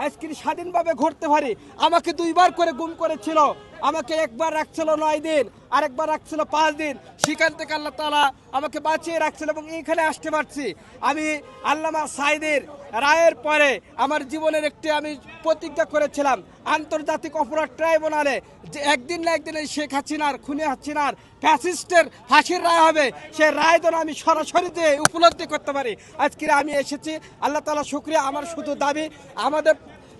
আজকে স্বাধীনভাবে ঘুরতে পারি। আমাকে 2 বার করে গুম করেছিল, আমাকে একবার রাখছিল 9 দিন, আরেকবার রাখছিল 5 দিন। সেখান থেকে আল্লাহ তাআলা আমাকে বাঁচিয়ে রাখছিল এবং এইখানে আসতে পারছি। আমি আল্লামা সাঈদীর রায়ের পরে আমার জীবনের একটি আমি প্রতিজ্ঞা করেছিলাম আন্তর্জাতিক অপরাধ ট্রাইব্যুনালে যে একদিন না একদিন এই শেখ হাসিনার খুনি হাসিনার ফ্যাসিস্টের ফাঁসির রায় হবে, সে রায় যেন আমি সরাসরি যে উপলব্ধি করতে পারি। আজকে আমি এসেছি, আল্লাহ তাআলা শুকরিয়া। আমার শুধু দাবি, আমাদের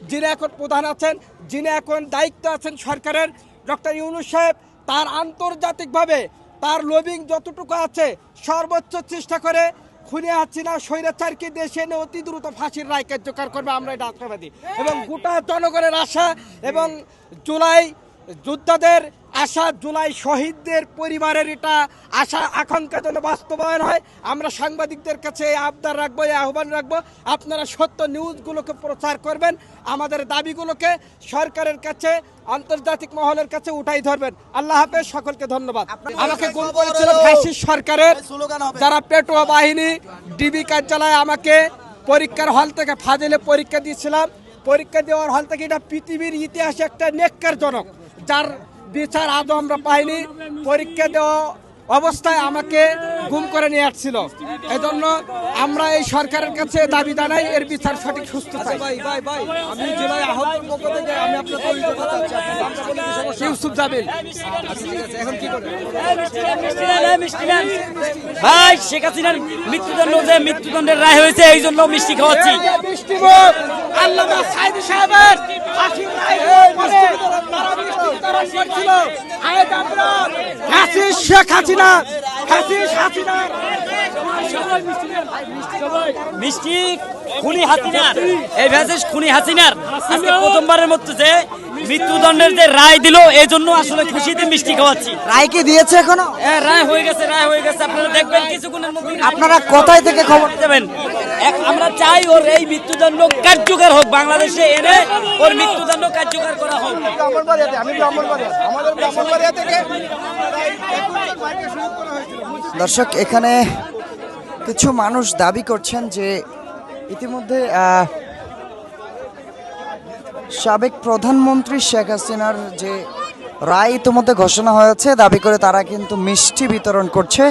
যিনি এখন প্রধান আছেন, যিনি এখন দায়িত্ব আছেন সরকারের, ডক্টর ইউনূস সাহেব, তার আন্তর্জাতিকভাবে তার লবিং যতটুকু আছে সর্বোচ্চ চেষ্টা করে খুনি হাসিনা স্বৈরাচারকে দেশে এনে অতি দ্রুত ফাঁসির রায় কার্যকর করবে, আমরা এটা আশাবাদী। এবং গোটা জনগণের আশা এবং জুলাই যোদ্ধাদের আশা, জুলাই শহীদদের পরিবারের এটা আশা আকাঙ্ক্ষা যেন বাস্তবায়ন হয়। আমরা সাংবাদিকদের কাছে এই আবদার রাখবো, এই আহ্বান রাখবো, আপনারা সত্য নিউজগুলোকে প্রচার করবেন, আমাদের দাবিগুলোকে সরকারের কাছে, আন্তর্জাতিক মহলের কাছে উঠাই ধরবেন। আল্লাহ হাফেজ, সকলকে ধন্যবাদ। আমাকে গুম করেছিল ফ্যাসিস্ট সরকারের যারা পেটোয়া বাহিনী, ডিবি কার্যালয়ে আমাকে পরীক্ষার হল থেকে, ফাজিলে পরীক্ষা দিয়েছিলাম, পরীক্ষা দেওয়ার হল থেকে, এটা পৃথিবীর ইতিহাসে একটা নেক্কারজনক, যার বিচার আজও আমরা পাইনি। পরীক্ষা দেওয়া অবস্থায় আমাকে গুম করে নিয়ে আসছিল। এজন্য আমরা এই সরকারের কাছে দাবি জানাই, এর বিচার সঠিক সুস্থ চাই। আমি জেলায় আহ্বান পক্ষ থেকে আমি আপনার ইউসুফ জামিল। এখন কি করবেন ভাই? শেখ হাসিনার মৃত্যুদণ্ড, যে মৃত্যুদণ্ডের রায় হয়েছে, এই জন্য মিষ্টি খাওয়াচ্ছি। আল্লামা সাঈদী সাহেবের ফাঁসির রায় তারা মিষ্টি বিতরণ করছিল। আজ আমরা ফ্যাসিস্ট শেখ হাসিনা, ফ্যাসিস্ট হাসিনা মিষ্টি খুনি হাসিনার, এই ফ্যাসিস্ট খুনি হাসিনার আজকে প্রথমবারের মতো যে মৃত্যুদণ্ডের যে রায় দিল, এই জন্য আসলে খুশিতে মিষ্টি খাওয়াচ্ছি। রায় কি দিয়েছে এখনো? রায় হয়ে গেছে, রায় হয়ে গেছে। আপনারা দেখবেন কিছুক্ষণের মধ্যে। আপনারা কোথায় থেকে খবর দেবেন? আমরা চাই ওর এই মৃত্যুদণ্ড কার্যকর হোক, বাংলাদেশে এনে ওর মৃত্যুদণ্ড কার্যকর করা হোক। দর্শক, এখানে কিছু মানুষ দাবি করছেন যে ইতিমধ্যে সাবেক প্রধানমন্ত্রী শেখ হাসিনার যে রায় ইতিমধ্যে ঘোষণা হয়েছে, দাবি করে তারা কিন্তু মিষ্টি বিতরণ করছে।